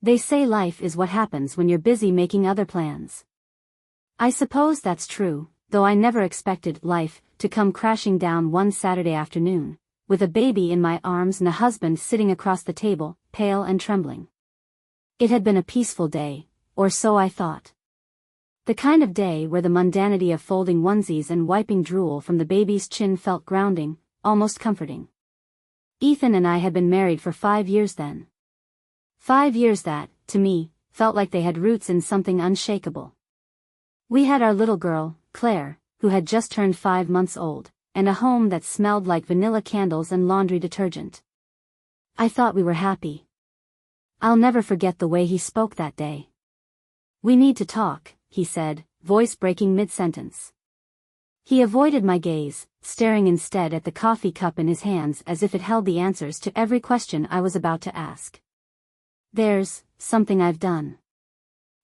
They say life is what happens when you're busy making other plans. I suppose that's true, though I never expected life to come crashing down one Saturday afternoon, with a baby in my arms and a husband sitting across the table, pale and trembling. It had been a peaceful day, or so I thought. The kind of day where the mundanity of folding onesies and wiping drool from the baby's chin felt grounding, almost comforting. Ethan and I had been married for 5 years then. 5 years that, to me, felt like they had roots in something unshakable. We had our little girl, Claire, who had just turned 5 months old, and a home that smelled like vanilla candles and laundry detergent. I thought we were happy. I'll never forget the way he spoke that day. "We need to talk," he said, voice breaking mid-sentence. He avoided my gaze, staring instead at the coffee cup in his hands as if it held the answers to every question I was about to ask. "There's something I've done."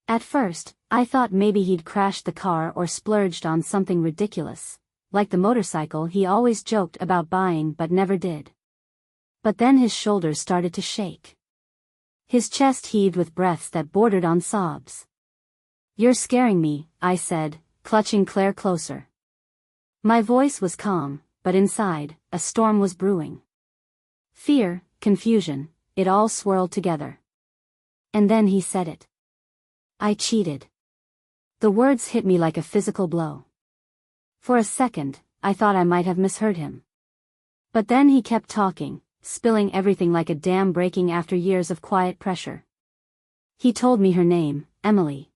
At first, I thought maybe he'd crashed the car or splurged on something ridiculous, like the motorcycle he always joked about buying but never did. But then his shoulders started to shake. His chest heaved with breaths that bordered on sobs. "You're scaring me," I said, clutching Claire closer. My voice was calm, but inside, a storm was brewing. Fear, confusion, it all swirled together. And then he said it. "I cheated." The words hit me like a physical blow. For a second, I thought I might have misheard him. But then he kept talking, spilling everything like a dam breaking after years of quiet pressure. He told me her name, Emily.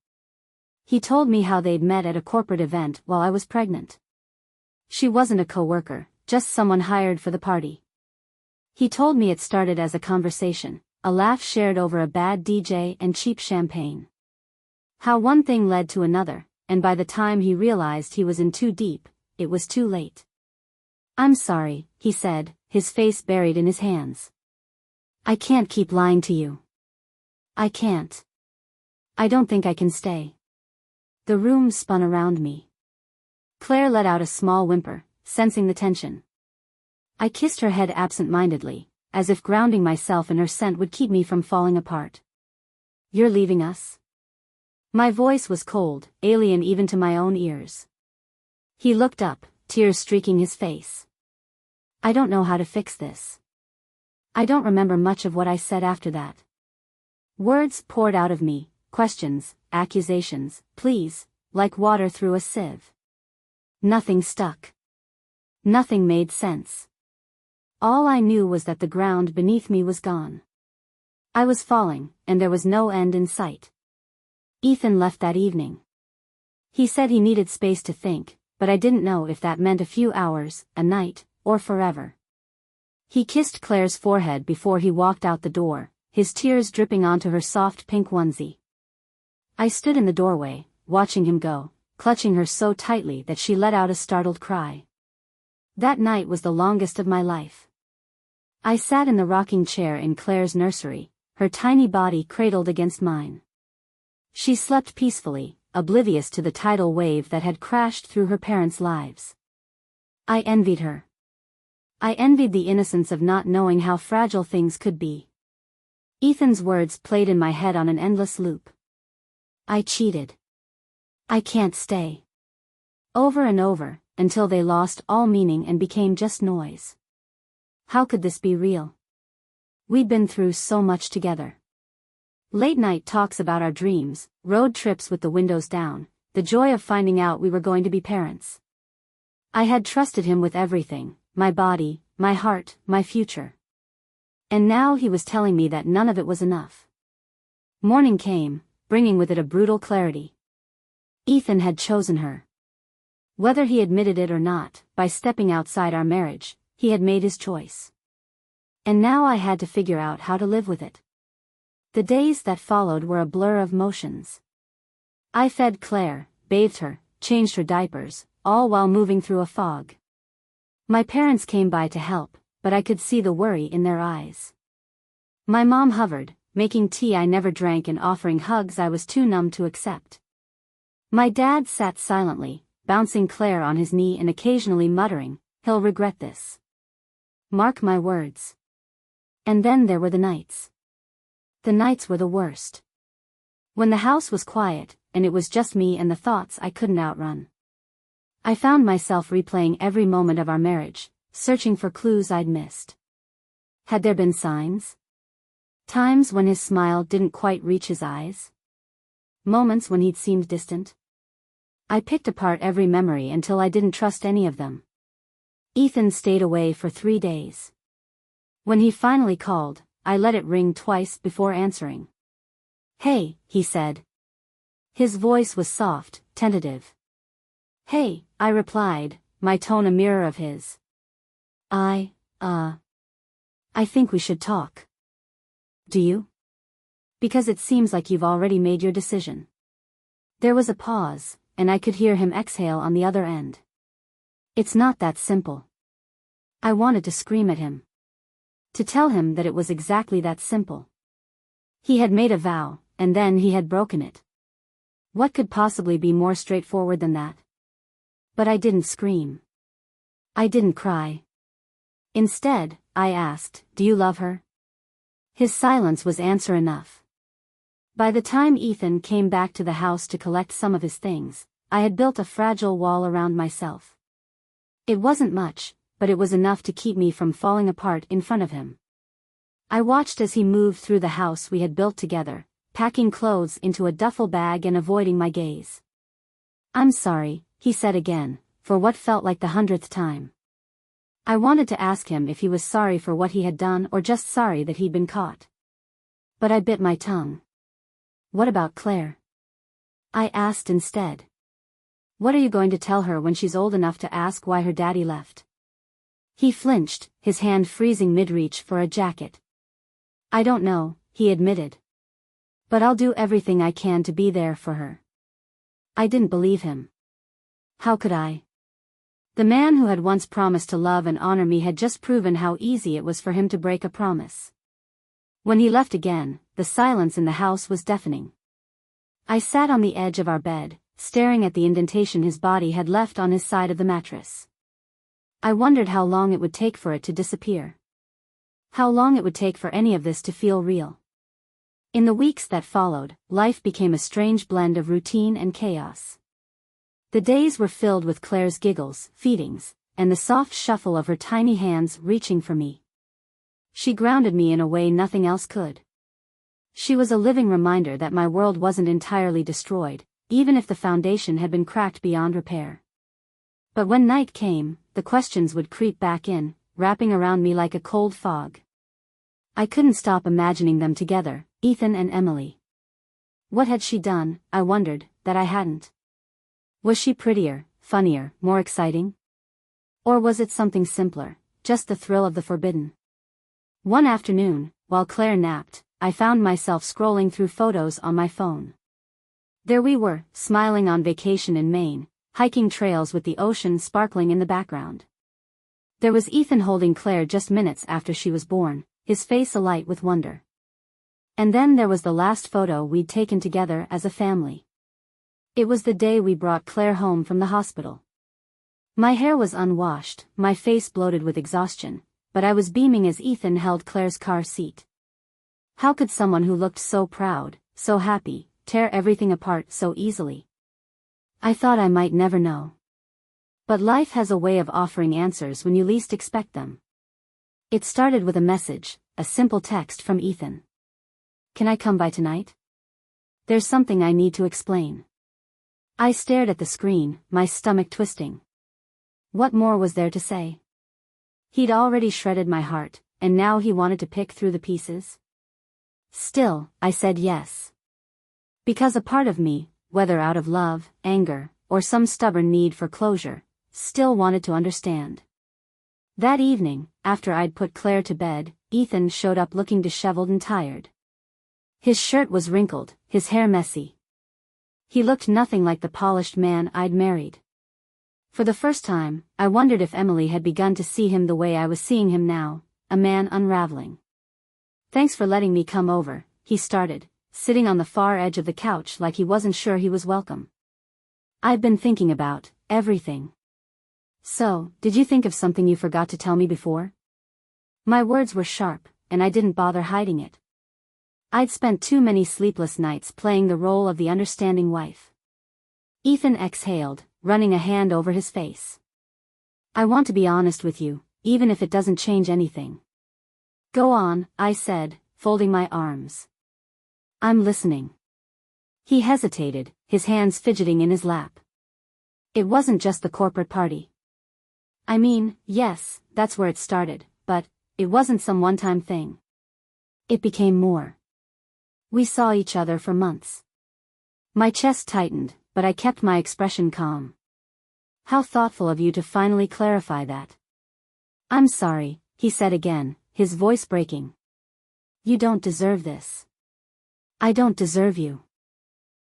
He told me how they'd met at a corporate event while I was pregnant. She wasn't a coworker, just someone hired for the party. He told me it started as a conversation, a laugh shared over a bad DJ and cheap champagne. How one thing led to another, and by the time he realized he was in too deep, it was too late. "I'm sorry," he said, his face buried in his hands. "I can't keep lying to you. I can't. I don't think I can stay." The room spun around me. Claire let out a small whimper, sensing the tension. I kissed her head absent-mindedly, as if grounding myself in her scent would keep me from falling apart. "You're leaving us?" My voice was cold, alien even to my own ears. He looked up, tears streaking his face. "I don't know how to fix this." I don't remember much of what I said after that. Words poured out of me, questions, accusations, pleas, like water through a sieve. Nothing stuck. Nothing made sense. All I knew was that the ground beneath me was gone. I was falling, and there was no end in sight. Ethan left that evening. He said he needed space to think, but I didn't know if that meant a few hours, a night, or forever. He kissed Claire's forehead before he walked out the door, his tears dripping onto her soft pink onesie. I stood in the doorway, watching him go, clutching her so tightly that she let out a startled cry. That night was the longest of my life. I sat in the rocking chair in Claire's nursery, her tiny body cradled against mine. She slept peacefully, oblivious to the tidal wave that had crashed through her parents' lives. I envied her. I envied the innocence of not knowing how fragile things could be. Ethan's words played in my head on an endless loop. "I cheated. I can't stay." Over and over, until they lost all meaning and became just noise. How could this be real? We'd been through so much together. Late night talks about our dreams, road trips with the windows down, the joy of finding out we were going to be parents. I had trusted him with everything, my body, my heart, my future. And now he was telling me that none of it was enough. Morning came, bringing with it a brutal clarity. Ethan had chosen her. Whether he admitted it or not, by stepping outside our marriage, he had made his choice. And now I had to figure out how to live with it. The days that followed were a blur of motions. I fed Claire, bathed her, changed her diapers, all while moving through a fog. My parents came by to help, but I could see the worry in their eyes. My mom hovered, making tea I never drank and offering hugs I was too numb to accept. My dad sat silently, bouncing Claire on his knee and occasionally muttering, "He'll regret this. Mark my words." And then there were the nights. The nights were the worst. When the house was quiet, and it was just me and the thoughts I couldn't outrun. I found myself replaying every moment of our marriage, searching for clues I'd missed. Had there been signs? Times when his smile didn't quite reach his eyes? Moments when he'd seemed distant? I picked apart every memory until I didn't trust any of them. Ethan stayed away for 3 days. When he finally called, I let it ring twice before answering. "Hey," he said. His voice was soft, tentative. "Hey," I replied, my tone a mirror of his. I think we should talk." "Do you? Because it seems like you've already made your decision." There was a pause, and I could hear him exhale on the other end. "It's not that simple." I wanted to scream at him. To tell him that it was exactly that simple. He had made a vow, and then he had broken it. What could possibly be more straightforward than that? But I didn't scream. I didn't cry. Instead, I asked, "Do you love her?" His silence was answer enough. By the time Ethan came back to the house to collect some of his things, I had built a fragile wall around myself. It wasn't much, but it was enough to keep me from falling apart in front of him. I watched as he moved through the house we had built together, packing clothes into a duffel bag and avoiding my gaze. "I'm sorry," he said again, for what felt like the 100th time. I wanted to ask him if he was sorry for what he had done or just sorry that he'd been caught. But I bit my tongue. "What about Claire?" I asked instead. "What are you going to tell her when she's old enough to ask why her daddy left?" He flinched, his hand freezing mid-reach for a jacket. "I don't know," he admitted. "But I'll do everything I can to be there for her." I didn't believe him. How could I? The man who had once promised to love and honor me had just proven how easy it was for him to break a promise. When he left again, the silence in the house was deafening. I sat on the edge of our bed, staring at the indentation his body had left on his side of the mattress. I wondered how long it would take for it to disappear. How long it would take for any of this to feel real. In the weeks that followed, life became a strange blend of routine and chaos. The days were filled with Claire's giggles, feedings, and the soft shuffle of her tiny hands reaching for me. She grounded me in a way nothing else could. She was a living reminder that my world wasn't entirely destroyed, even if the foundation had been cracked beyond repair. But when night came, the questions would creep back in, wrapping around me like a cold fog. I couldn't stop imagining them together, Ethan and Emily. What had she done, I wondered, that I hadn't? Was she prettier, funnier, more exciting? Or was it something simpler, just the thrill of the forbidden? One afternoon, while Claire napped, I found myself scrolling through photos on my phone. There we were, smiling on vacation in Maine, hiking trails with the ocean sparkling in the background. There was Ethan holding Claire just minutes after she was born, his face alight with wonder. And then there was the last photo we'd taken together as a family. It was the day we brought Claire home from the hospital. My hair was unwashed, my face bloated with exhaustion, but I was beaming as Ethan held Claire's car seat. How could someone who looked so proud, so happy, tear everything apart so easily? I thought I might never know. But life has a way of offering answers when you least expect them. It started with a message, a simple text from Ethan. "Can I come by tonight? There's something I need to explain." I stared at the screen, my stomach twisting. What more was there to say? He'd already shredded my heart, and now he wanted to pick through the pieces? Still, I said yes. Because a part of me, whether out of love, anger, or some stubborn need for closure, still wanted to understand. That evening, after I'd put Claire to bed, Ethan showed up looking disheveled and tired. His shirt was wrinkled, his hair messy. He looked nothing like the polished man I'd married. For the first time, I wondered if Emily had begun to see him the way I was seeing him now, a man unraveling. "Thanks for letting me come over," he started, sitting on the far edge of the couch like he wasn't sure he was welcome. "I've been thinking about everything." "So, did you think of something you forgot to tell me before?" My words were sharp, and I didn't bother hiding it. I'd spent too many sleepless nights playing the role of the understanding wife. Ethan exhaled, running a hand over his face. I want to be honest with you, even if it doesn't change anything. Go on, I said, folding my arms. I'm listening. He hesitated, his hands fidgeting in his lap. It wasn't just the corporate party. I mean, yes, that's where it started, but it wasn't some one-time thing. It became more. We saw each other for months. My chest tightened, but I kept my expression calm. How thoughtful of you to finally clarify that. I'm sorry, he said again, his voice breaking. You don't deserve this. I don't deserve you.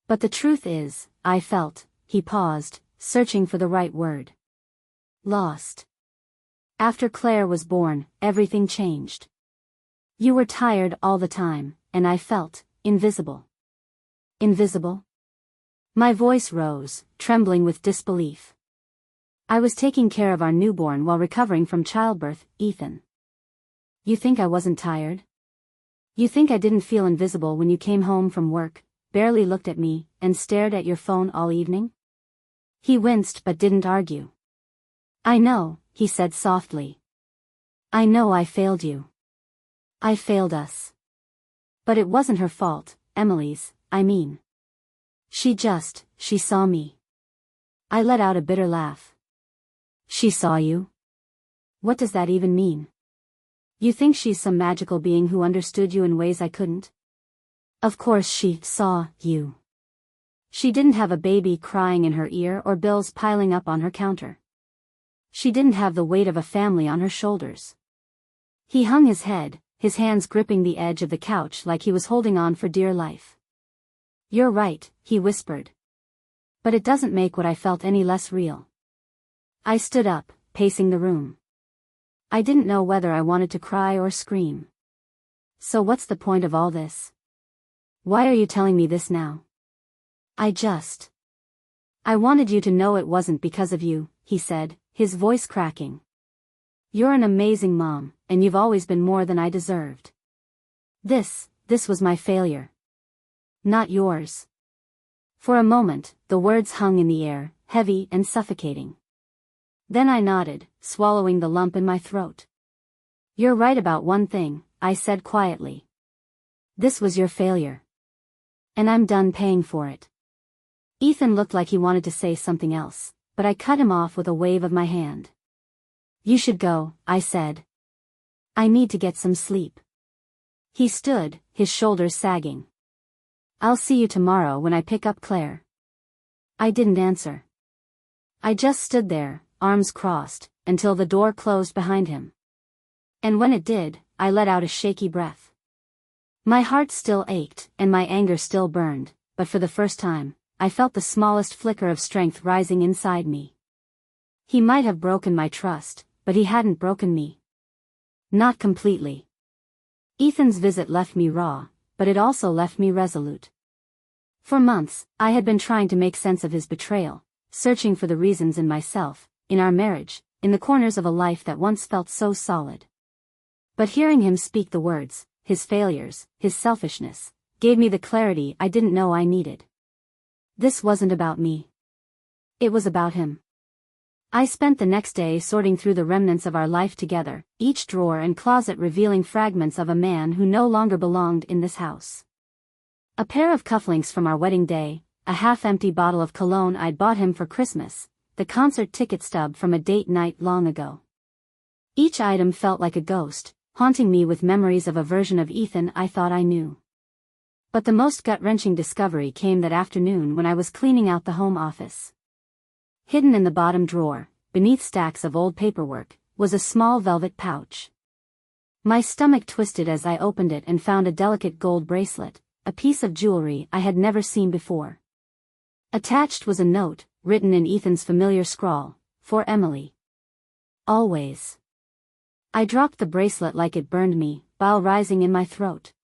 But the truth is, I felt, he paused, searching for the right word. Lost. After Claire was born, everything changed. You were tired all the time, and I felt invisible. Invisible? My voice rose, trembling with disbelief. I was taking care of our newborn while recovering from childbirth, Ethan. You think I wasn't tired? You think I didn't feel invisible when you came home from work, barely looked at me, and stared at your phone all evening? He winced but didn't argue. I know, he said softly. I know I failed you. I failed us. But it wasn't her fault, Emily's, I mean. She saw me. I let out a bitter laugh. She saw you? What does that even mean? You think she's some magical being who understood you in ways I couldn't? Of course she saw you. She didn't have a baby crying in her ear or bills piling up on her counter. She didn't have the weight of a family on her shoulders. He hung his head, his hands gripping the edge of the couch like he was holding on for dear life. You're right, he whispered. But it doesn't make what I felt any less real. I stood up, pacing the room. I didn't know whether I wanted to cry or scream. So what's the point of all this? Why are you telling me this now? I wanted you to know it wasn't because of you, he said, his voice cracking. You're an amazing mom, and you've always been more than I deserved. This was my failure. Not yours. For a moment, the words hung in the air, heavy and suffocating. Then I nodded, swallowing the lump in my throat. You're right about one thing, I said quietly. This was your failure. And I'm done paying for it. Ethan looked like he wanted to say something else, but I cut him off with a wave of my hand. You should go, I said. I need to get some sleep. He stood, his shoulders sagging. I'll see you tomorrow when I pick up Claire. I didn't answer. I just stood there, arms crossed, until the door closed behind him. And when it did, I let out a shaky breath. My heart still ached, and my anger still burned, but for the first time, I felt the smallest flicker of strength rising inside me. He might have broken my trust, but he hadn't broken me. Not completely. Ethan's visit left me raw, but it also left me resolute. For months, I had been trying to make sense of his betrayal, searching for the reasons in myself, in our marriage, in the corners of a life that once felt so solid. But hearing him speak the words, his failures, his selfishness, gave me the clarity I didn't know I needed. This wasn't about me. It was about him. I spent the next day sorting through the remnants of our life together, each drawer and closet revealing fragments of a man who no longer belonged in this house. A pair of cufflinks from our wedding day, a half-empty bottle of cologne I'd bought him for Christmas, the concert ticket stub from a date night long ago. Each item felt like a ghost, haunting me with memories of a version of Ethan I thought I knew. But the most gut-wrenching discovery came that afternoon when I was cleaning out the home office. Hidden in the bottom drawer, beneath stacks of old paperwork, was a small velvet pouch. My stomach twisted as I opened it and found a delicate gold bracelet, a piece of jewelry I had never seen before. Attached was a note, written in Ethan's familiar scrawl, for Emily. Always. I dropped the bracelet like it burned me, bile rising in my throat.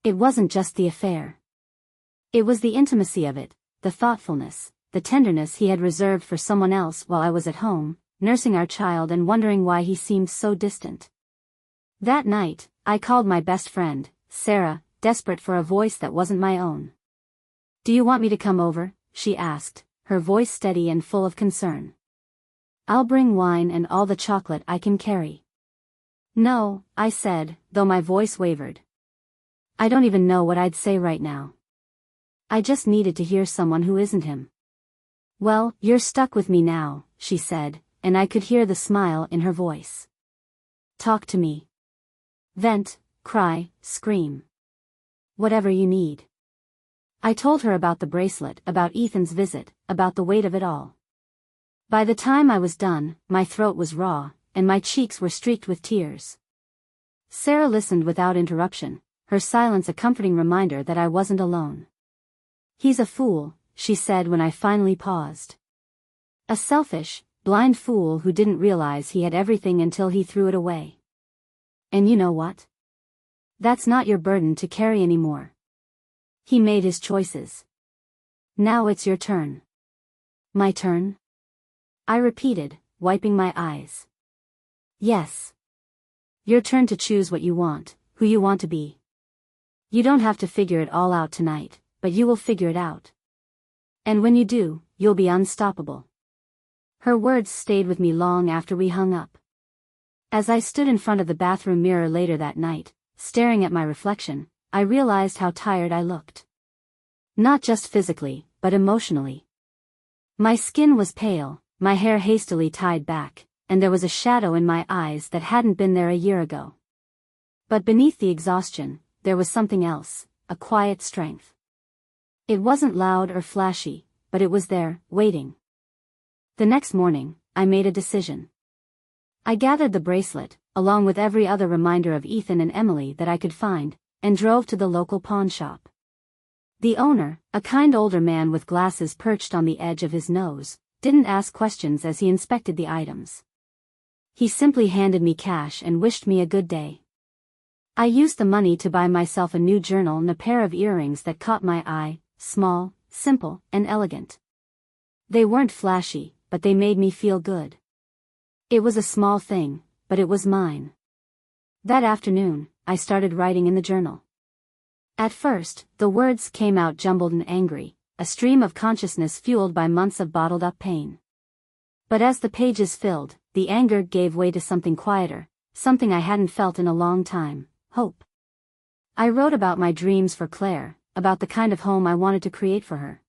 It wasn't just the affair. It was the intimacy of it, the thoughtfulness, the tenderness he had reserved for someone else while I was at home, nursing our child and wondering why he seemed so distant. That night, I called my best friend, Sarah, desperate for a voice that wasn't my own. "Do you want me to come over?" she asked, her voice steady and full of concern. "I'll bring wine and all the chocolate I can carry." "No," I said, though my voice wavered. "I don't even know what I'd say right now. I just needed to hear someone who isn't him." "Well, you're stuck with me now," she said, and I could hear the smile in her voice. "Talk to me. Vent, cry, scream. Whatever you need." I told her about the bracelet, about Ethan's visit, about the weight of it all. By the time I was done, my throat was raw, and my cheeks were streaked with tears. Sarah listened without interruption, her silence a comforting reminder that I wasn't alone. "He's a fool," she said when I finally paused. "A selfish, blind fool who didn't realize he had everything until he threw it away. And you know what? That's not your burden to carry anymore. He made his choices. Now it's your turn." "My turn?" I repeated, wiping my eyes. "Yes. Your turn to choose what you want, who you want to be. You don't have to figure it all out tonight, but you will figure it out. And when you do, you'll be unstoppable." Her words stayed with me long after we hung up. As I stood in front of the bathroom mirror later that night, staring at my reflection, I realized how tired I looked. Not just physically, but emotionally. My skin was pale, my hair hastily tied back, and there was a shadow in my eyes that hadn't been there a year ago. But beneath the exhaustion, there was something else, a quiet strength. It wasn't loud or flashy, but it was there, waiting. The next morning, I made a decision. I gathered the bracelet, along with every other reminder of Ethan and Emily that I could find, and drove to the local pawn shop. The owner, a kind older man with glasses perched on the edge of his nose, didn't ask questions as he inspected the items. He simply handed me cash and wished me a good day. I used the money to buy myself a new journal and a pair of earrings that caught my eye, small, simple, and elegant. They weren't flashy, but they made me feel good. It was a small thing, but it was mine. That afternoon, I started writing in the journal. At first, the words came out jumbled and angry, a stream of consciousness fueled by months of bottled-up pain. But as the pages filled, the anger gave way to something quieter, something I hadn't felt in a long time, hope. I wrote about my dreams for Claire, about the kind of home I wanted to create for her.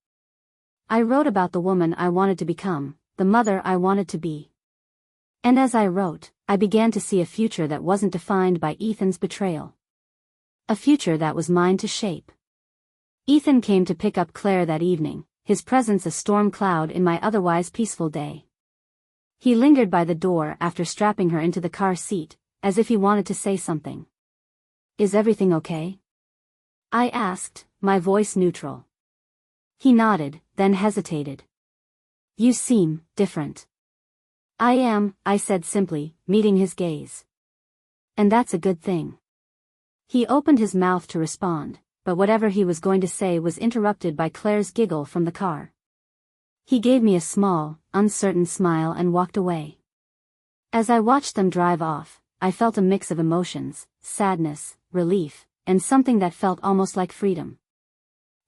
I wrote about the woman I wanted to become, the mother I wanted to be. And as I wrote, I began to see a future that wasn't defined by Ethan's betrayal. A future that was mine to shape. Ethan came to pick up Claire that evening, his presence a storm cloud in my otherwise peaceful day. He lingered by the door after strapping her into the car seat, as if he wanted to say something. "Is everything okay?" I asked, my voice neutral. He nodded, then hesitated. "You seem different." "I am," I said simply, meeting his gaze. "And that's a good thing." He opened his mouth to respond, but whatever he was going to say was interrupted by Claire's giggle from the car. He gave me a small, uncertain smile and walked away. As I watched them drive off, I felt a mix of emotions, sadness, relief, and something that felt almost like freedom.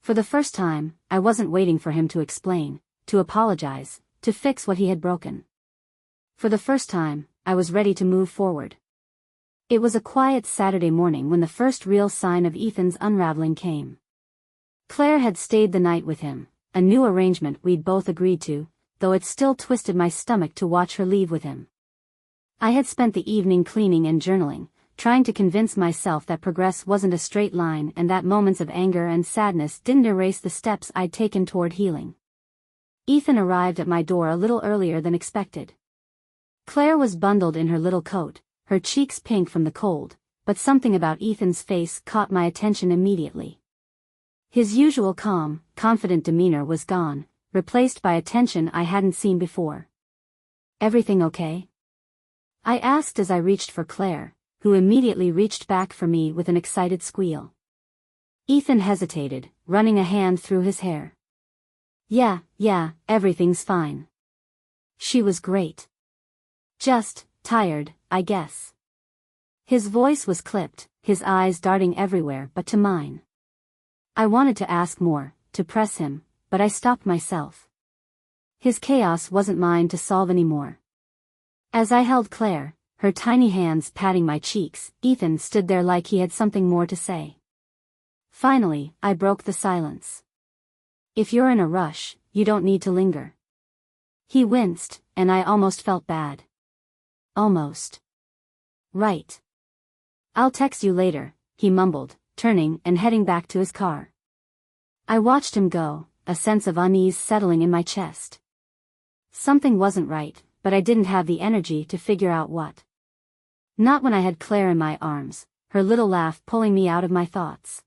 For the first time, I wasn't waiting for him to explain, to apologize, to fix what he had broken. For the first time, I was ready to move forward. It was a quiet Saturday morning when the first real sign of Ethan's unraveling came. Claire had stayed the night with him, a new arrangement we'd both agreed to, though it still twisted my stomach to watch her leave with him. I had spent the evening cleaning and journaling, trying to convince myself that progress wasn't a straight line and that moments of anger and sadness didn't erase the steps I'd taken toward healing. Ethan arrived at my door a little earlier than expected. Claire was bundled in her little coat, her cheeks pink from the cold, but something about Ethan's face caught my attention immediately. His usual calm, confident demeanor was gone, replaced by a tension I hadn't seen before. "Everything okay?" I asked as I reached for Claire, who immediately reached back for me with an excited squeal. Ethan hesitated, running a hand through his hair. Yeah, everything's fine." She was great. "Just tired, I guess." His voice was clipped, his eyes darting everywhere but to mine. I wanted to ask more, to press him, but I stopped myself. His chaos wasn't mine to solve anymore. As I held Claire, her tiny hands patting my cheeks, Ethan stood there like he had something more to say. Finally, I broke the silence. If you're in a rush, you don't need to linger. He winced, and I almost felt bad. Almost. Right. I'll text you later, he mumbled, turning and heading back to his car. I watched him go, a sense of unease settling in my chest. Something wasn't right, but I didn't have the energy to figure out what. Not when I had Claire in my arms, her little laugh pulling me out of my thoughts.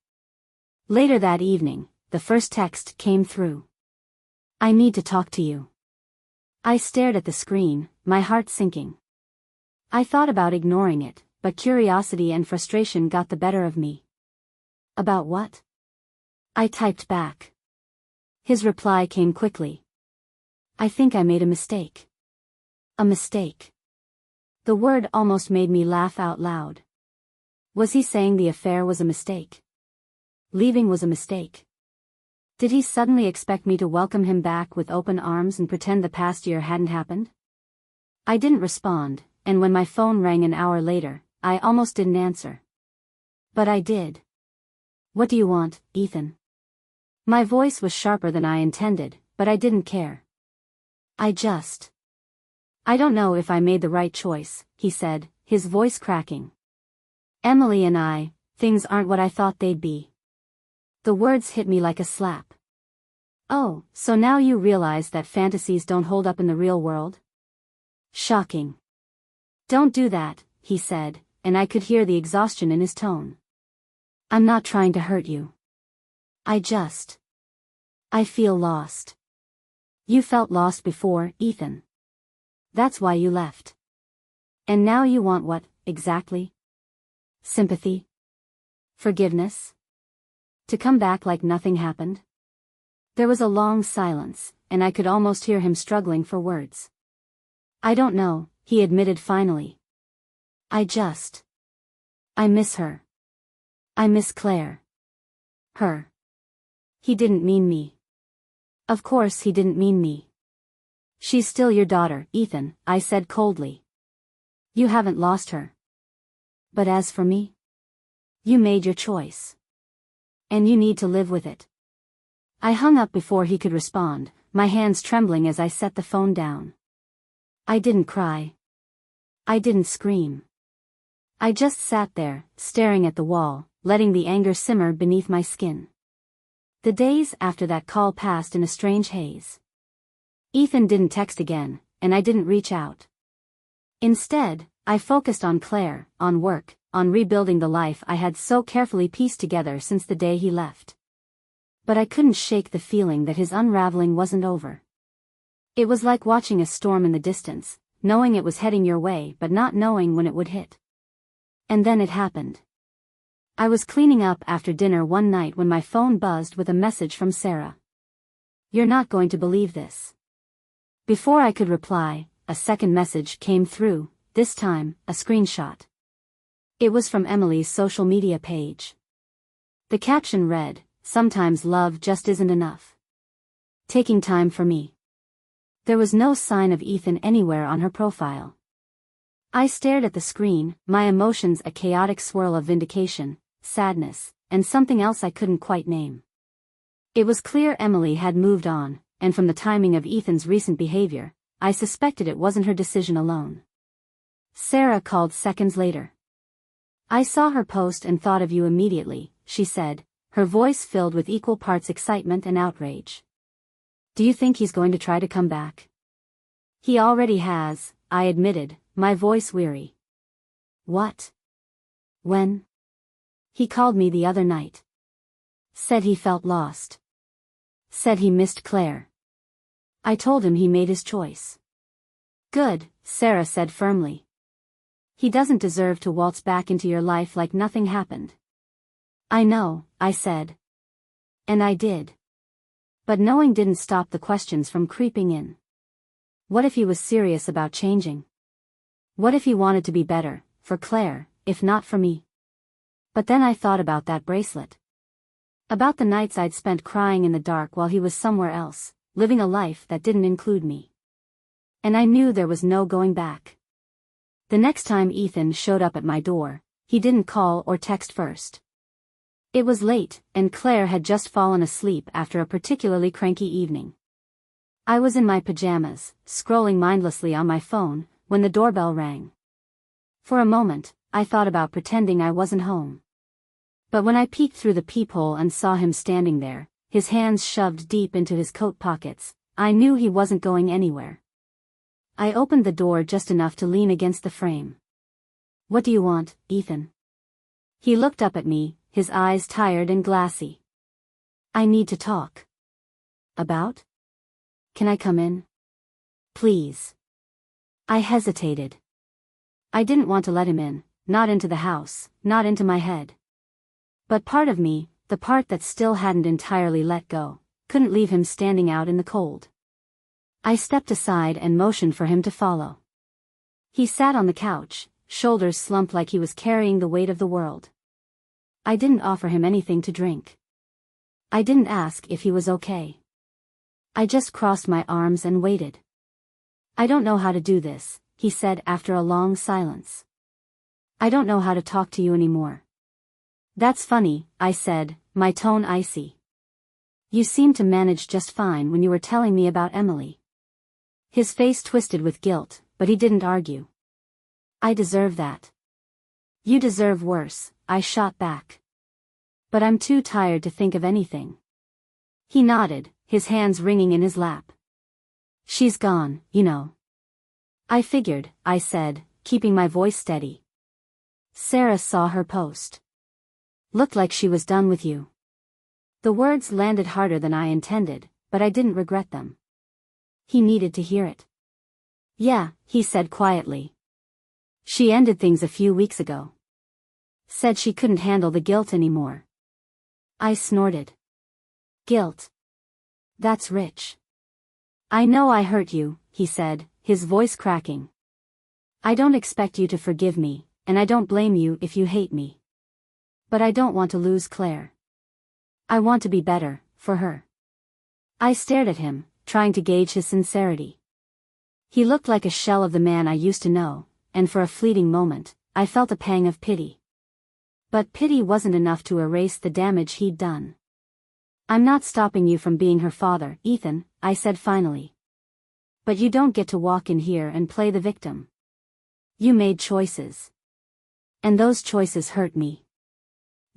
Later that evening, the first text came through. I need to talk to you. I stared at the screen, my heart sinking. I thought about ignoring it, but curiosity and frustration got the better of me. About what? I typed back. His reply came quickly. I think I made a mistake. A mistake. The word almost made me laugh out loud. Was he saying the affair was a mistake? Leaving was a mistake? Did he suddenly expect me to welcome him back with open arms and pretend the past year hadn't happened? I didn't respond, and when my phone rang an hour later, I almost didn't answer. But I did. What do you want, Ethan? My voice was sharper than I intended, but I didn't care. I don't know if I made the right choice, he said, his voice cracking. Emily and I, things aren't what I thought they'd be. The words hit me like a slap. Oh, so now you realize that fantasies don't hold up in the real world? Shocking. Don't do that, he said, and I could hear the exhaustion in his tone. I'm not trying to hurt you. I feel lost. You felt lost before, Ethan. That's why you left. And now you want what, exactly? Sympathy? Forgiveness? To come back like nothing happened? There was a long silence, and I could almost hear him struggling for words. I don't know, he admitted finally. I miss her. I miss Claire. Her. He didn't mean me. Of course he didn't mean me. She's still your daughter, Ethan, I said coldly. You haven't lost her. But as for me? You made your choice. And you need to live with it. I hung up before he could respond, my hands trembling as I set the phone down. I didn't cry. I didn't scream. I just sat there, staring at the wall, letting the anger simmer beneath my skin. The days after that call passed in a strange haze. Ethan didn't text again, and I didn't reach out. Instead, I focused on Claire, on work, on rebuilding the life I had so carefully pieced together since the day he left. But I couldn't shake the feeling that his unraveling wasn't over. It was like watching a storm in the distance, knowing it was heading your way but not knowing when it would hit. And then it happened. I was cleaning up after dinner one night when my phone buzzed with a message from Sarah. You're not going to believe this. Before I could reply, a second message came through, this time, a screenshot. It was from Emily's social media page. The caption read, "Sometimes love just isn't enough. Taking time for me." There was no sign of Ethan anywhere on her profile. I stared at the screen, my emotions a chaotic swirl of vindication, sadness, and something else I couldn't quite name. It was clear Emily had moved on, and from the timing of Ethan's recent behavior, I suspected it wasn't her decision alone. Sarah called seconds later. I saw her post and thought of you immediately, she said, her voice filled with equal parts excitement and outrage. Do you think he's going to try to come back? He already has, I admitted, my voice weary. What? When? He called me the other night. Said he felt lost. Said he missed Claire. I told him he made his choice. Good, Sarah said firmly. He doesn't deserve to waltz back into your life like nothing happened. I know, I said. And I did. But knowing didn't stop the questions from creeping in. What if he was serious about changing? What if he wanted to be better, for Claire, if not for me. But then I thought about that bracelet. About the nights I'd spent crying in the dark while he was somewhere else, living a life that didn't include me. And I knew there was no going back. The next time Ethan showed up at my door, he didn't call or text first. It was late, and Claire had just fallen asleep after a particularly cranky evening. I was in my pajamas, scrolling mindlessly on my phone, when the doorbell rang. For a moment, I thought about pretending I wasn't home. But when I peeked through the peephole and saw him standing there, his hands shoved deep into his coat pockets, I knew he wasn't going anywhere. I opened the door just enough to lean against the frame. "What do you want, Ethan?" He looked up at me, his eyes tired and glassy. "I need to talk." "About? Can I come in? Please." I hesitated. I didn't want to let him in, not into the house, not into my head. But part of me, the part that still hadn't entirely let go, couldn't leave him standing out in the cold. I stepped aside and motioned for him to follow. He sat on the couch, shoulders slumped like he was carrying the weight of the world. I didn't offer him anything to drink. I didn't ask if he was okay. I just crossed my arms and waited. "I don't know how to do this," he said after a long silence. "I don't know how to talk to you anymore." "That's funny," I said, my tone icy. "You seemed to manage just fine when you were telling me about Emily." His face twisted with guilt, but he didn't argue. "I deserve that." "You deserve worse," I shot back. "But I'm too tired to think of anything." He nodded, his hands wringing in his lap. "She's gone, you know." "I figured," I said, keeping my voice steady. "Sarah saw her post. Looked like she was done with you." The words landed harder than I intended, but I didn't regret them. He needed to hear it. "Yeah," he said quietly. "She ended things a few weeks ago. Said she couldn't handle the guilt anymore." I snorted. "Guilt? That's rich." "I know I hurt you," he said, his voice cracking. "I don't expect you to forgive me, and I don't blame you if you hate me. But I don't want to lose Claire. I want to be better, for her." I stared at him, trying to gauge his sincerity. He looked like a shell of the man I used to know, and for a fleeting moment, I felt a pang of pity. But pity wasn't enough to erase the damage he'd done. "I'm not stopping you from being her father, Ethan," I said finally. "But you don't get to walk in here and play the victim. You made choices. And those choices hurt me.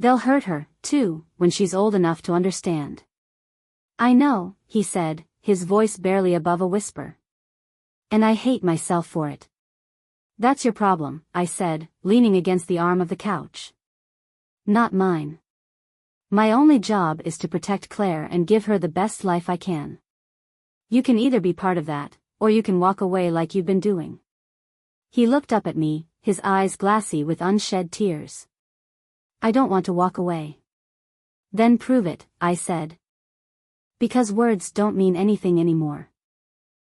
They'll hurt her, too, when she's old enough to understand." "I know," he said, his voice barely above a whisper. "And I hate myself for it." "That's your problem," I said, leaning against the arm of the couch. "Not mine. My only job is to protect Claire and give her the best life I can. You can either be part of that, or you can walk away like you've been doing." He looked up at me, his eyes glassy with unshed tears. "I don't want to walk away." "Then prove it," I said. "Because words don't mean anything anymore."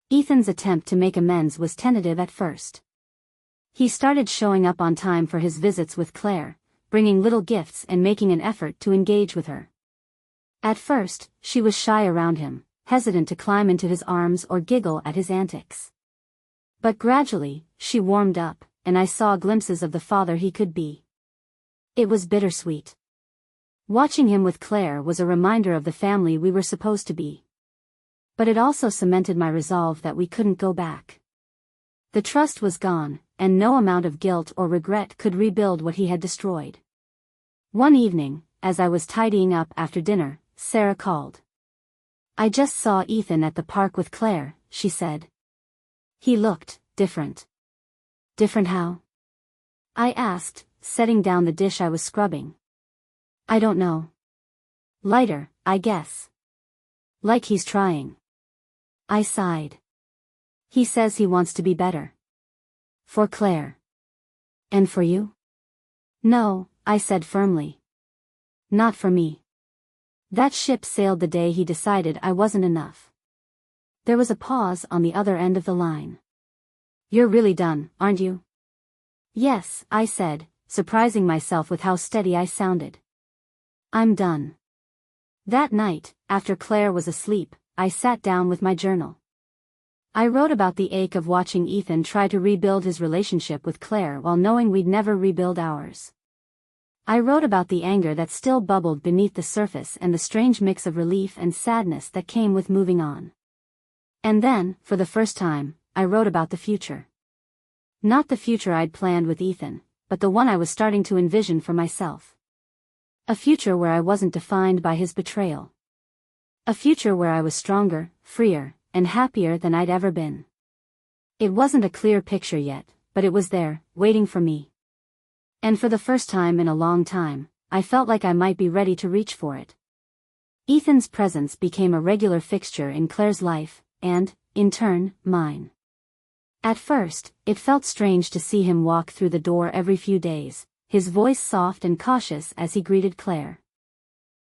Ethan's attempt to make amends was tentative at first. He started showing up on time for his visits with Claire, bringing little gifts and making an effort to engage with her. At first, she was shy around him, hesitant to climb into his arms or giggle at his antics. But gradually, she warmed up, and I saw glimpses of the father he could be. It was bittersweet. Watching him with Claire was a reminder of the family we were supposed to be. But it also cemented my resolve that we couldn't go back. The trust was gone, and no amount of guilt or regret could rebuild what he had destroyed. One evening, as I was tidying up after dinner, Sarah called. "I just saw Ethan at the park with Claire," she said. "He looked different." "Different how?" I asked, setting down the dish I was scrubbing. "I don't know. Lighter, I guess. Like he's trying." I sighed. "He says he wants to be better. For Claire. And for you?" "No," I said firmly. "Not for me. That ship sailed the day he decided I wasn't enough." There was a pause on the other end of the line. "You're really done, aren't you?" "Yes," I said, surprising myself with how steady I sounded. I'm done. That night, after Claire was asleep, I sat down with my journal. I wrote about the ache of watching Ethan try to rebuild his relationship with Claire while knowing we'd never rebuild ours. I wrote about the anger that still bubbled beneath the surface and the strange mix of relief and sadness that came with moving on. And then, for the first time, I wrote about the future. Not the future I'd planned with Ethan, but the one I was starting to envision for myself. A future where I wasn't defined by his betrayal. A future where I was stronger, freer, and happier than I'd ever been. It wasn't a clear picture yet, but it was there, waiting for me. And for the first time in a long time, I felt like I might be ready to reach for it. Ethan's presence became a regular fixture in Claire's life, and, in turn, mine. At first, it felt strange to see him walk through the door every few days, his voice soft and cautious as he greeted Claire.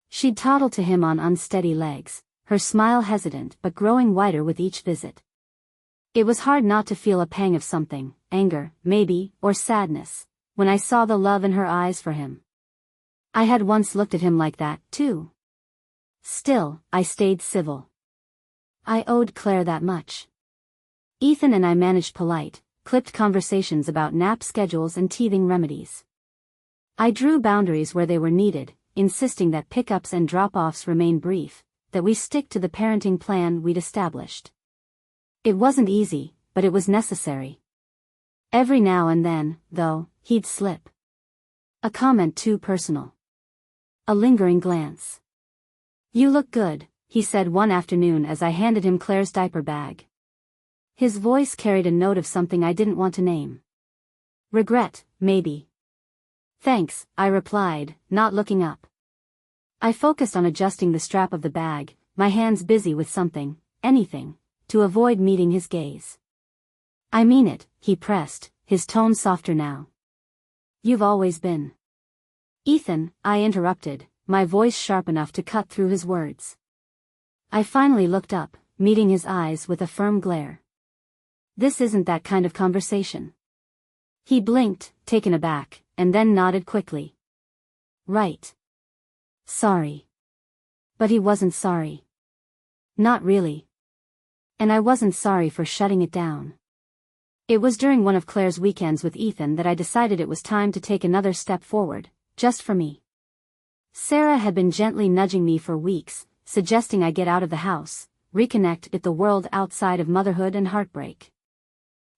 She'd toddle to him on unsteady legs, her smile hesitant but growing wider with each visit. It was hard not to feel a pang of something, anger, maybe, or sadness, when I saw the love in her eyes for him. I had once looked at him like that, too. Still, I stayed civil. I owed Claire that much. Ethan and I managed polite, clipped conversations about nap schedules and teething remedies. I drew boundaries where they were needed, insisting that pickups and drop-offs remain brief, that we stick to the parenting plan we'd established. It wasn't easy, but it was necessary. Every now and then, though, he'd slip. A comment too personal. A lingering glance. "You look good," he said one afternoon as I handed him Claire's diaper bag. His voice carried a note of something I didn't want to name. Regret, maybe. "Thanks," I replied, not looking up. I focused on adjusting the strap of the bag, my hands busy with something, anything, to avoid meeting his gaze. "I mean it," he pressed, his tone softer now. "You've always been." "Ethan," I interrupted, my voice sharp enough to cut through his words. I finally looked up, meeting his eyes with a firm glare. "This isn't that kind of conversation." He blinked, taken aback, and then nodded quickly. "Right. Sorry." But he wasn't sorry. Not really. And I wasn't sorry for shutting it down. It was during one of Claire's weekends with Ethan that I decided it was time to take another step forward, just for me. Sarah had been gently nudging me for weeks, suggesting I get out of the house, reconnect with the world outside of motherhood and heartbreak.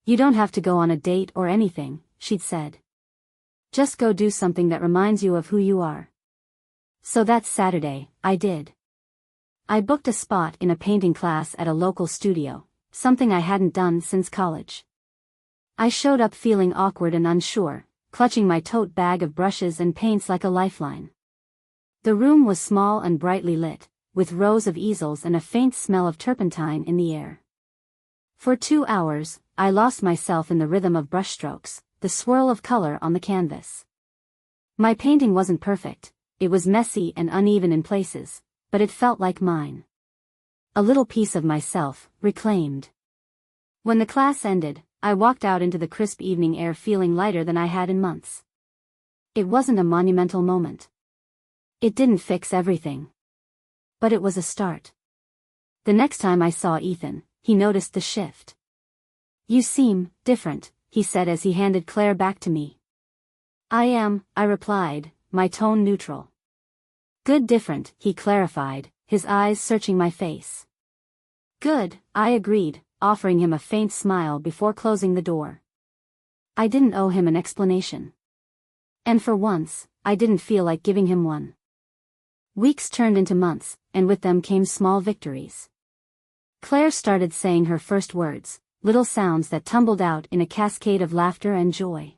"You don't have to go on a date or anything," she'd said. "Just go do something that reminds you of who you are." So that Saturday, I did. I booked a spot in a painting class at a local studio, something I hadn't done since college. I showed up feeling awkward and unsure, clutching my tote bag of brushes and paints like a lifeline. The room was small and brightly lit, with rows of easels and a faint smell of turpentine in the air. For 2 hours, I lost myself in the rhythm of brushstrokes, the swirl of color on the canvas. My painting wasn't perfect, it was messy and uneven in places, but it felt like mine. A little piece of myself, reclaimed. When the class ended, I walked out into the crisp evening air feeling lighter than I had in months. It wasn't a monumental moment. It didn't fix everything. But it was a start. The next time I saw Ethan, he noticed the shift. "You seem different," he said as he handed Claire back to me. "I am," I replied, my tone neutral. "Good different," he clarified, his eyes searching my face. "Good," I agreed, offering him a faint smile before closing the door. I didn't owe him an explanation. And for once, I didn't feel like giving him one. Weeks turned into months, and with them came small victories. Claire started saying her first words, little sounds that tumbled out in a cascade of laughter and joy.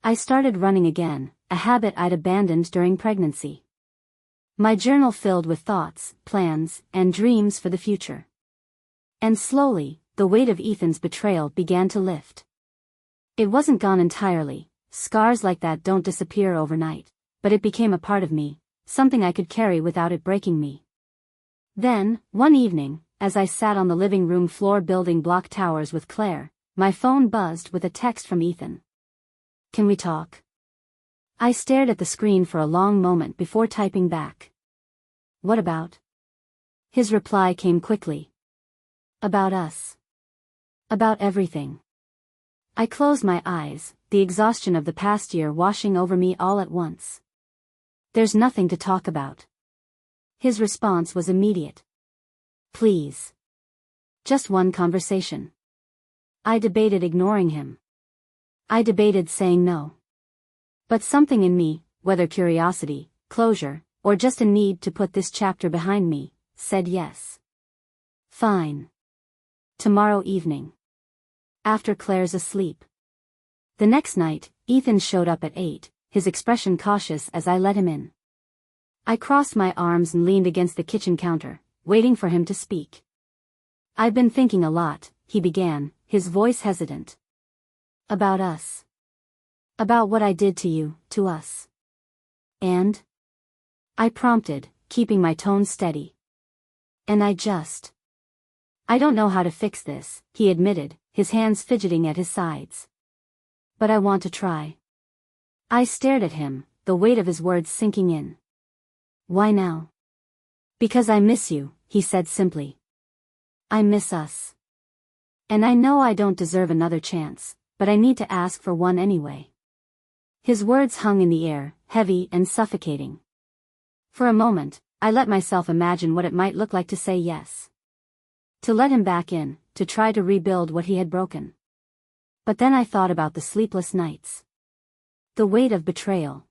I started running again, a habit I'd abandoned during pregnancy. My journal filled with thoughts, plans, and dreams for the future. And slowly, the weight of Ethan's betrayal began to lift. It wasn't gone entirely, scars like that don't disappear overnight, but it became a part of me, something I could carry without it breaking me. Then, one evening, as I sat on the living room floor building block towers with Claire, my phone buzzed with a text from Ethan. "Can we talk?" I stared at the screen for a long moment before typing back. What about? His reply came quickly. About us. About everything. I closed my eyes, the exhaustion of the past year washing over me all at once. There's nothing to talk about. His response was immediate. Please. Just one conversation. I debated ignoring him. I debated saying no. But something in me, whether curiosity, closure, or just a need to put this chapter behind me, said yes. Fine. Tomorrow evening. After Claire's asleep. The next night, Ethan showed up at 8, his expression cautious as I let him in. I crossed my arms and leaned against the kitchen counter, waiting for him to speak. I've been thinking a lot, he began, his voice hesitant. About us. About what I did to you, to us. And? I prompted, keeping my tone steady. And I don't know how to fix this, he admitted, his hands fidgeting at his sides. But I want to try. I stared at him, the weight of his words sinking in. Why now? Because I miss you, he said simply. I miss us. And I know I don't deserve another chance, but I need to ask for one anyway. His words hung in the air, heavy and suffocating. For a moment, I let myself imagine what it might look like to say yes. To let him back in, to try to rebuild what he had broken. But then I thought about the sleepless nights. The weight of betrayal.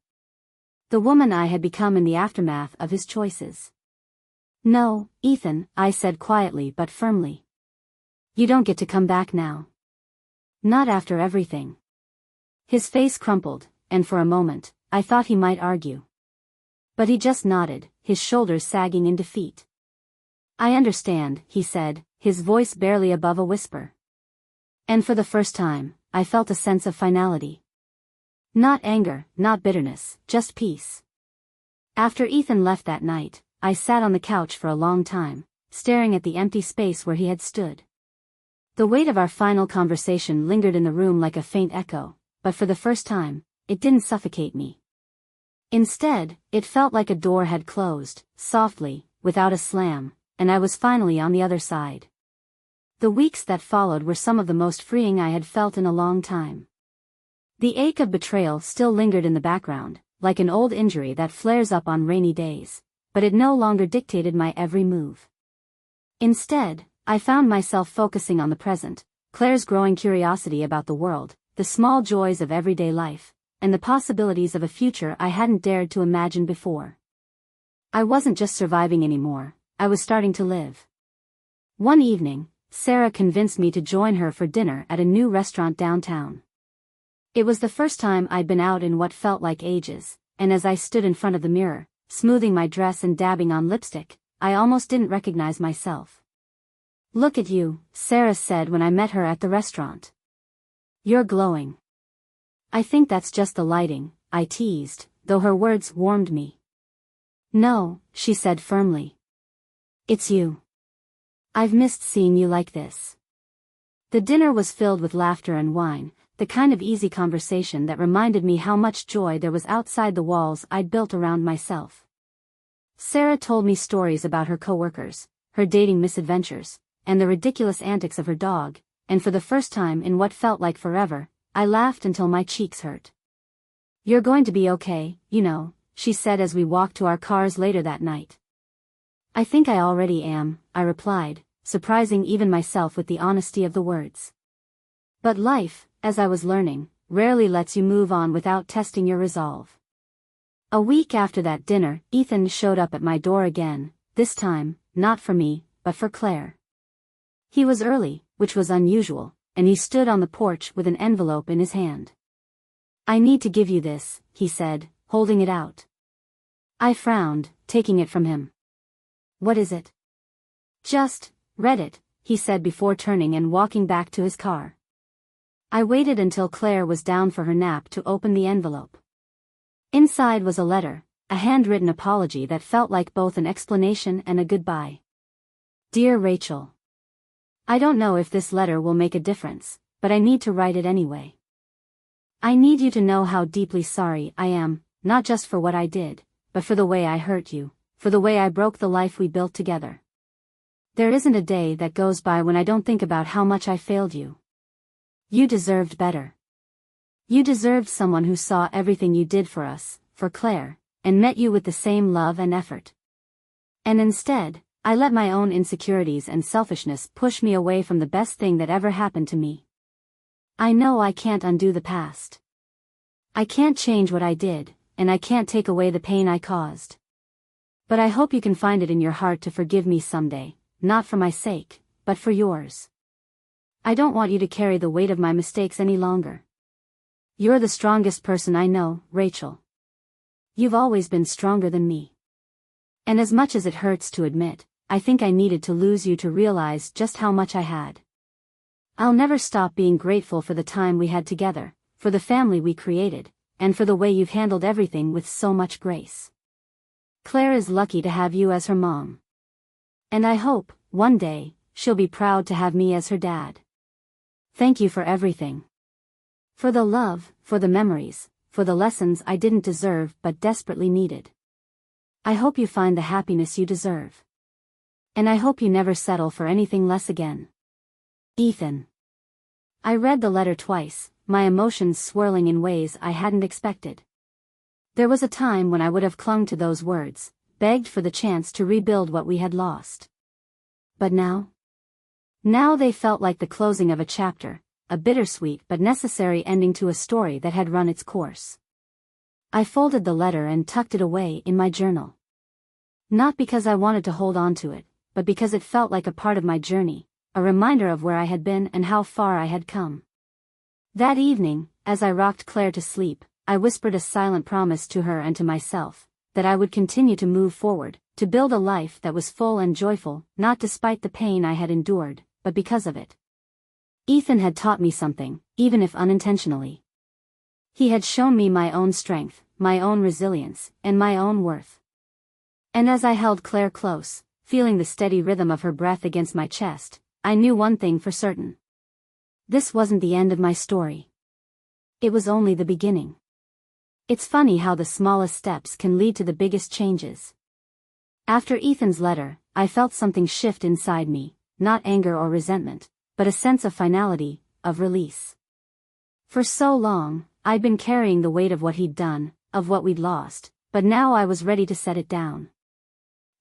The woman I had become in the aftermath of his choices. No, Ethan, I said quietly but firmly. You don't get to come back now. Not after everything. His face crumpled, and for a moment, I thought he might argue. But he just nodded, his shoulders sagging in defeat. I understand, he said, his voice barely above a whisper. And for the first time, I felt a sense of finality. Not anger, not bitterness, just peace. After Ethan left that night, I sat on the couch for a long time, staring at the empty space where he had stood. The weight of our final conversation lingered in the room like a faint echo, but for the first time, it didn't suffocate me. Instead, it felt like a door had closed, softly, without a slam, and I was finally on the other side. The weeks that followed were some of the most freeing I had felt in a long time. The ache of betrayal still lingered in the background, like an old injury that flares up on rainy days, but it no longer dictated my every move. Instead, I found myself focusing on the present, Claire's growing curiosity about the world, the small joys of everyday life, and the possibilities of a future I hadn't dared to imagine before. I wasn't just surviving anymore, I was starting to live. One evening, Sarah convinced me to join her for dinner at a new restaurant downtown. It was the first time I'd been out in what felt like ages, and as I stood in front of the mirror, smoothing my dress and dabbing on lipstick, I almost didn't recognize myself. Look at you, Sarah said when I met her at the restaurant. You're glowing. I think that's just the lighting, I teased, though her words warmed me. No, she said firmly. It's you. I've missed seeing you like this. The dinner was filled with laughter and wine, the kind of easy conversation that reminded me how much joy there was outside the walls I'd built around myself. Sarah told me stories about her coworkers, her dating misadventures, and the ridiculous antics of her dog, and for the first time in what felt like forever, I laughed until my cheeks hurt. You're going to be okay, you know, she said as we walked to our cars later that night. I think I already am, I replied, surprising even myself with the honesty of the words. But life, as I was learning, rarely lets you move on without testing your resolve. A week after that dinner, Ethan showed up at my door again, this time, not for me, but for Claire. He was early, which was unusual, and he stood on the porch with an envelope in his hand. I need to give you this, he said, holding it out. I frowned, taking it from him. What is it? Just read it, he said before turning and walking back to his car. I waited until Claire was down for her nap to open the envelope. Inside was a letter, a handwritten apology that felt like both an explanation and a goodbye. Dear Rachel. I don't know if this letter will make a difference, but I need to write it anyway. I need you to know how deeply sorry I am, not just for what I did, but for the way I hurt you, for the way I broke the life we built together. There isn't a day that goes by when I don't think about how much I failed you. You deserved better. You deserved someone who saw everything you did for us, for Claire, and met you with the same love and effort. And instead, I let my own insecurities and selfishness push me away from the best thing that ever happened to me. I know I can't undo the past. I can't change what I did, and I can't take away the pain I caused. But I hope you can find it in your heart to forgive me someday, not for my sake, but for yours. I don't want you to carry the weight of my mistakes any longer. You're the strongest person I know, Rachel. You've always been stronger than me. And as much as it hurts to admit, I think I needed to lose you to realize just how much I had. I'll never stop being grateful for the time we had together, for the family we created, and for the way you've handled everything with so much grace. Claire is lucky to have you as her mom. And I hope, one day, she'll be proud to have me as her dad. Thank you for everything. For the love, for the memories, for the lessons I didn't deserve but desperately needed. I hope you find the happiness you deserve. And I hope you never settle for anything less again. Ethan. I read the letter twice, my emotions swirling in ways I hadn't expected. There was a time when I would have clung to those words, begged for the chance to rebuild what we had lost. But now? Now they felt like the closing of a chapter, a bittersweet but necessary ending to a story that had run its course. I folded the letter and tucked it away in my journal. Not because I wanted to hold on to it, but because it felt like a part of my journey, a reminder of where I had been and how far I had come. That evening, as I rocked Claire to sleep, I whispered a silent promise to her and to myself, that I would continue to move forward, to build a life that was full and joyful, not despite the pain I had endured, but because of it. Ethan had taught me something, even if unintentionally. He had shown me my own strength, my own resilience, and my own worth. And as I held Claire close, feeling the steady rhythm of her breath against my chest, I knew one thing for certain. This wasn't the end of my story. It was only the beginning. It's funny how the smallest steps can lead to the biggest changes. After Ethan's letter, I felt something shift inside me, not anger or resentment, but a sense of finality, of release. For so long, I'd been carrying the weight of what he'd done, of what we'd lost, but now I was ready to set it down.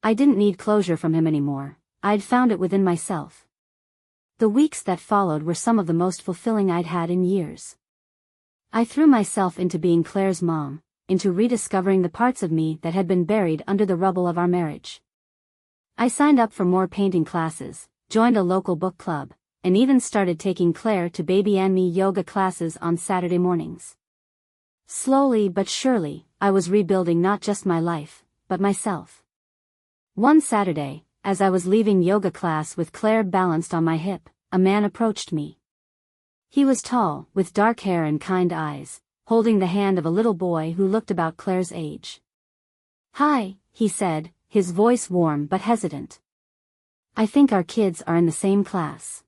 I didn't need closure from him anymore, I'd found it within myself. The weeks that followed were some of the most fulfilling I'd had in years. I threw myself into being Claire's mom, into rediscovering the parts of me that had been buried under the rubble of our marriage. I signed up for more painting classes, joined a local book club, and even started taking Claire to baby and me yoga classes on Saturday mornings. Slowly but surely, I was rebuilding not just my life, but myself. One Saturday, as I was leaving yoga class with Claire balanced on my hip, a man approached me. He was tall, with dark hair and kind eyes, holding the hand of a little boy who looked about Claire's age. "Hi," he said, his voice warm but hesitant. "I think our kids are in the same class."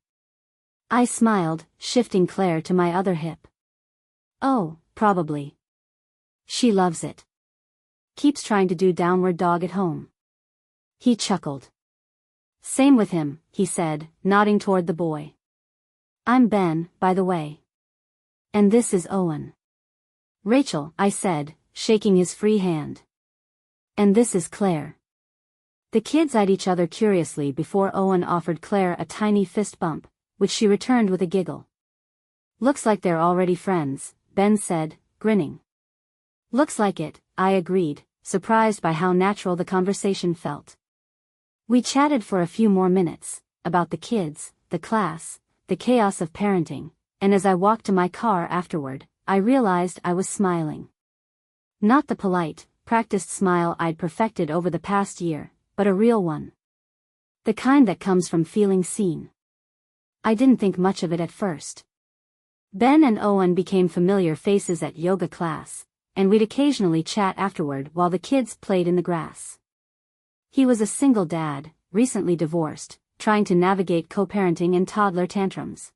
I smiled, shifting Claire to my other hip. "Oh, probably. She loves it. Keeps trying to do downward dog at home." He chuckled. "Same with him," he said, nodding toward the boy. "I'm Ben, by the way. And this is Owen." "Rachel," I said, shaking his free hand. "And this is Claire." The kids eyed each other curiously before Owen offered Claire a tiny fist bump, which she returned with a giggle. "Looks like they're already friends," Ben said, grinning. "Looks like it," I agreed, surprised by how natural the conversation felt. We chatted for a few more minutes, about the kids, the class, the chaos of parenting, and as I walked to my car afterward, I realized I was smiling. Not the polite, practiced smile I'd perfected over the past year, but a real one. The kind that comes from feeling seen. I didn't think much of it at first. Ben and Owen became familiar faces at yoga class, and we'd occasionally chat afterward while the kids played in the grass. He was a single dad, recently divorced, trying to navigate co-parenting and toddler tantrums.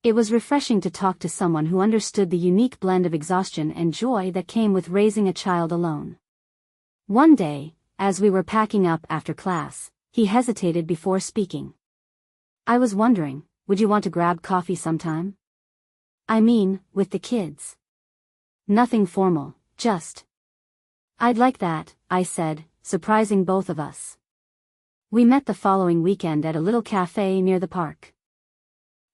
It was refreshing to talk to someone who understood the unique blend of exhaustion and joy that came with raising a child alone. One day, as we were packing up after class, he hesitated before speaking. "I was wondering, would you want to grab coffee sometime? I mean, with the kids. Nothing formal, just." "I'd like that," I said, surprising both of us. We met the following weekend at a little cafe near the park.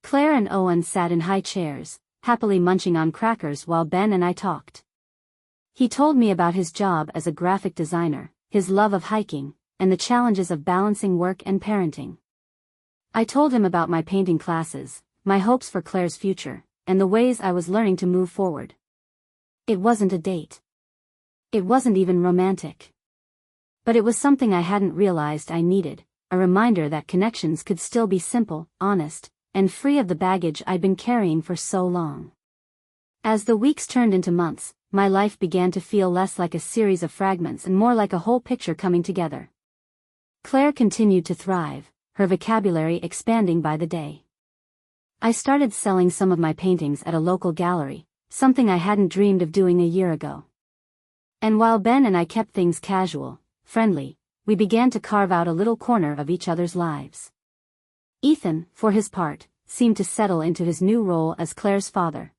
Claire and Owen sat in high chairs, happily munching on crackers while Ben and I talked. He told me about his job as a graphic designer, his love of hiking, and the challenges of balancing work and parenting. I told him about my painting classes, my hopes for Claire's future, and the ways I was learning to move forward. It wasn't a date. It wasn't even romantic. But it was something I hadn't realized I needed, a reminder that connections could still be simple, honest, and free of the baggage I'd been carrying for so long. As the weeks turned into months, my life began to feel less like a series of fragments and more like a whole picture coming together. Claire continued to thrive, her vocabulary expanding by the day. I started selling some of my paintings at a local gallery, something I hadn't dreamed of doing a year ago. And while Ben and I kept things casual, friendly, we began to carve out a little corner of each other's lives. Ethan, for his part, seemed to settle into his new role as Claire's father.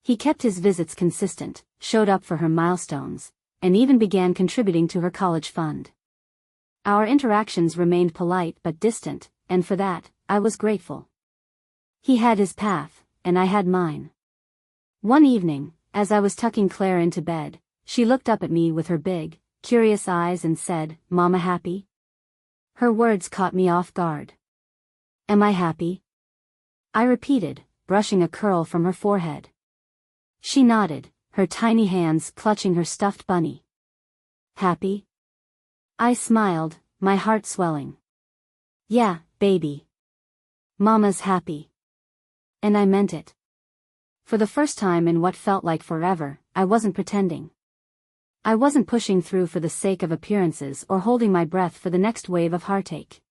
He kept his visits consistent, showed up for her milestones, and even began contributing to her college fund. Our interactions remained polite but distant, and for that, I was grateful. He had his path, and I had mine. One evening, as I was tucking Claire into bed, she looked up at me with her big, curious eyes and said, "Mama happy?" Her words caught me off guard. "Am I happy?" I repeated, brushing a curl from her forehead. She nodded, her tiny hands clutching her stuffed bunny. "Happy?" I smiled, my heart swelling. "Yeah, baby. Mama's happy." And I meant it. For the first time in what felt like forever, I wasn't pretending. I wasn't pushing through for the sake of appearances or holding my breath for the next wave of heartache.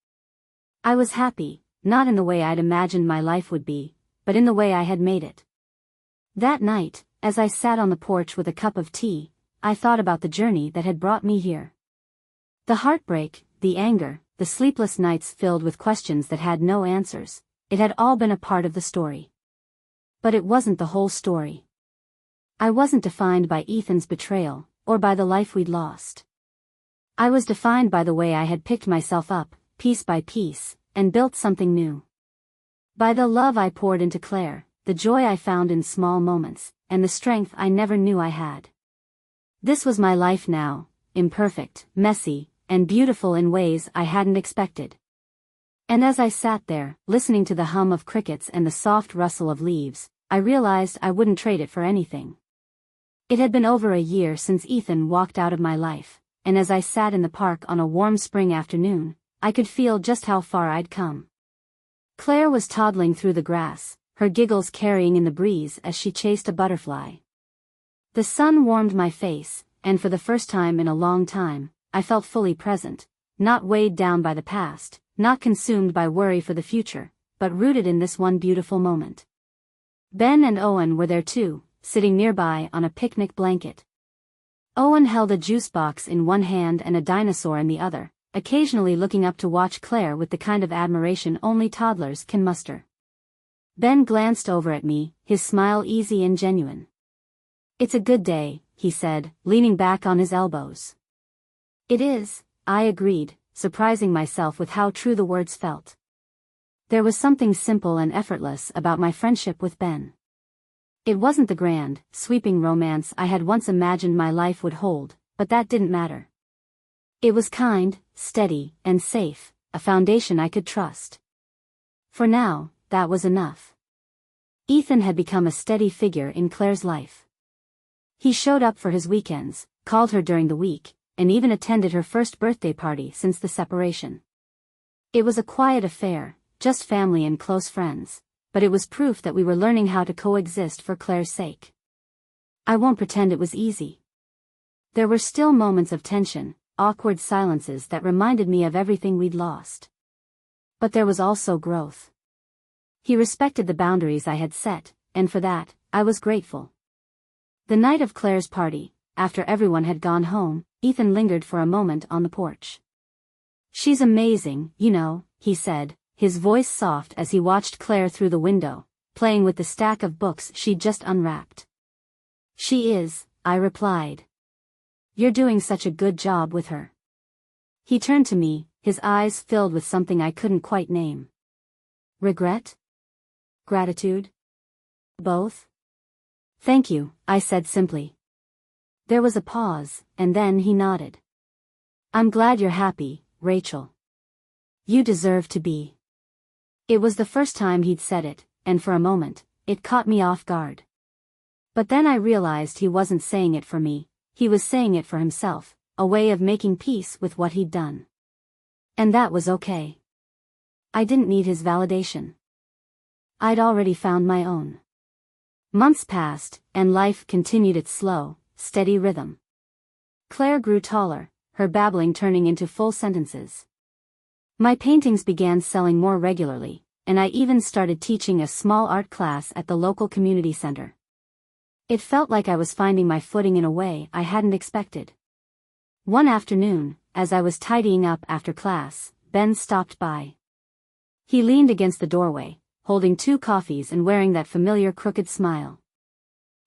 I was happy, not in the way I'd imagined my life would be, but in the way I had made it. That night, as I sat on the porch with a cup of tea, I thought about the journey that had brought me here. The heartbreak, the anger, the sleepless nights filled with questions that had no answers, it had all been a part of the story. But it wasn't the whole story. I wasn't defined by Ethan's betrayal, or by the life we'd lost. I was defined by the way I had picked myself up, piece by piece, and built something new. By the love I poured into Claire, the joy I found in small moments, and the strength I never knew I had. This was my life now, imperfect, messy, and beautiful in ways I hadn't expected. And as I sat there, listening to the hum of crickets and the soft rustle of leaves, I realized I wouldn't trade it for anything. It had been over a year since Ethan walked out of my life, and as I sat in the park on a warm spring afternoon, I could feel just how far I'd come. Claire was toddling through the grass, her giggles carrying in the breeze as she chased a butterfly. The sun warmed my face, and for the first time in a long time, I felt fully present, not weighed down by the past, not consumed by worry for the future, but rooted in this one beautiful moment. Ben and Owen were there too, sitting nearby on a picnic blanket. Owen held a juice box in one hand and a dinosaur in the other, occasionally looking up to watch Claire with the kind of admiration only toddlers can muster. Ben glanced over at me, his smile easy and genuine. "It's a good day," he said, leaning back on his elbows. "It is," I agreed, surprising myself with how true the words felt. There was something simple and effortless about my friendship with Ben. It wasn't the grand, sweeping romance I had once imagined my life would hold, but that didn't matter. It was kind, steady, and safe, a foundation I could trust. For now, that was enough. Ethan had become a steady figure in Claire's life. He showed up for his weekends, called her during the week, and even attended her first birthday party since the separation. It was a quiet affair, just family and close friends, but it was proof that we were learning how to coexist for Claire's sake. I won't pretend it was easy. There were still moments of tension, awkward silences that reminded me of everything we'd lost. But there was also growth. He respected the boundaries I had set, and for that, I was grateful. The night of Claire's party, after everyone had gone home, Ethan lingered for a moment on the porch. "She's amazing, you know," he said, his voice soft as he watched Claire through the window, playing with the stack of books she'd just unwrapped. "She is," I replied. "You're doing such a good job with her." He turned to me, his eyes filled with something I couldn't quite name. Regret? Gratitude? Both? "Thank you," I said simply. There was a pause, and then he nodded. "I'm glad you're happy, Rachel. You deserve to be." It was the first time he'd said it, and for a moment, it caught me off guard. But then I realized he wasn't saying it for me, he was saying it for himself, a way of making peace with what he'd done. And that was okay. I didn't need his validation. I'd already found my own. Months passed, and life continued its slow, steady rhythm. Claire grew taller, her babbling turning into full sentences. My paintings began selling more regularly, and I even started teaching a small art class at the local community center. It felt like I was finding my footing in a way I hadn't expected. One afternoon, as I was tidying up after class, Ben stopped by. He leaned against the doorway, holding 2 coffees and wearing that familiar crooked smile.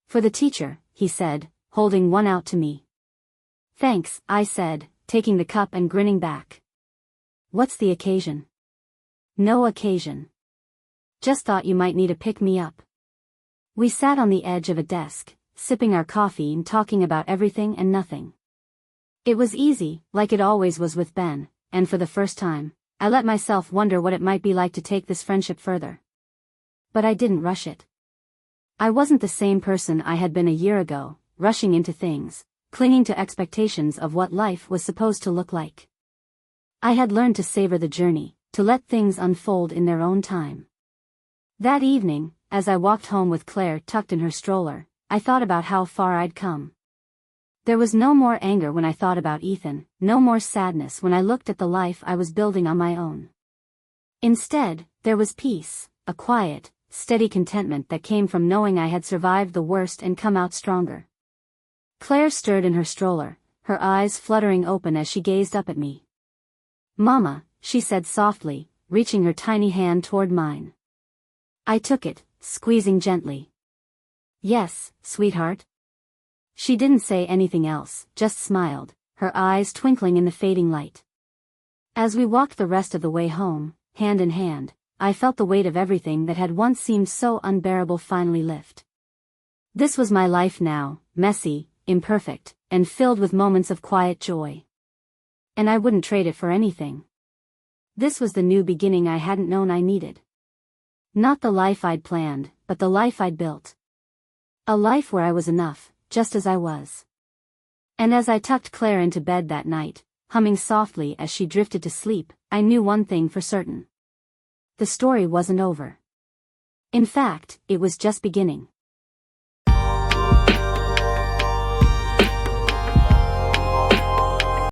"For the teacher," he said, holding one out to me. "Thanks," I said, taking the cup and grinning back. "What's the occasion?" "No occasion. Just thought you might need a pick-me-up." We sat on the edge of a desk, sipping our coffee and talking about everything and nothing. It was easy, like it always was with Ben, and for the first time, I let myself wonder what it might be like to take this friendship further. But I didn't rush it. I wasn't the same person I had been a year ago, rushing into things, clinging to expectations of what life was supposed to look like. I had learned to savor the journey, to let things unfold in their own time. That evening, as I walked home with Claire tucked in her stroller, I thought about how far I'd come. There was no more anger when I thought about Ethan, no more sadness when I looked at the life I was building on my own. Instead, there was peace, a quiet, steady contentment that came from knowing I had survived the worst and come out stronger. Claire stirred in her stroller, her eyes fluttering open as she gazed up at me. "Mama," she said softly, reaching her tiny hand toward mine. I took it, squeezing gently. "Yes, sweetheart." She didn't say anything else, just smiled, her eyes twinkling in the fading light. As we walked the rest of the way home, hand in hand, I felt the weight of everything that had once seemed so unbearable finally lift. This was my life now, messy, imperfect, and filled with moments of quiet joy. And I wouldn't trade it for anything. This was the new beginning I hadn't known I needed. Not the life I'd planned, but the life I'd built. A life where I was enough, just as I was. And as I tucked Claire into bed that night, humming softly as she drifted to sleep, I knew one thing for certain. The story wasn't over. In fact, it was just beginning.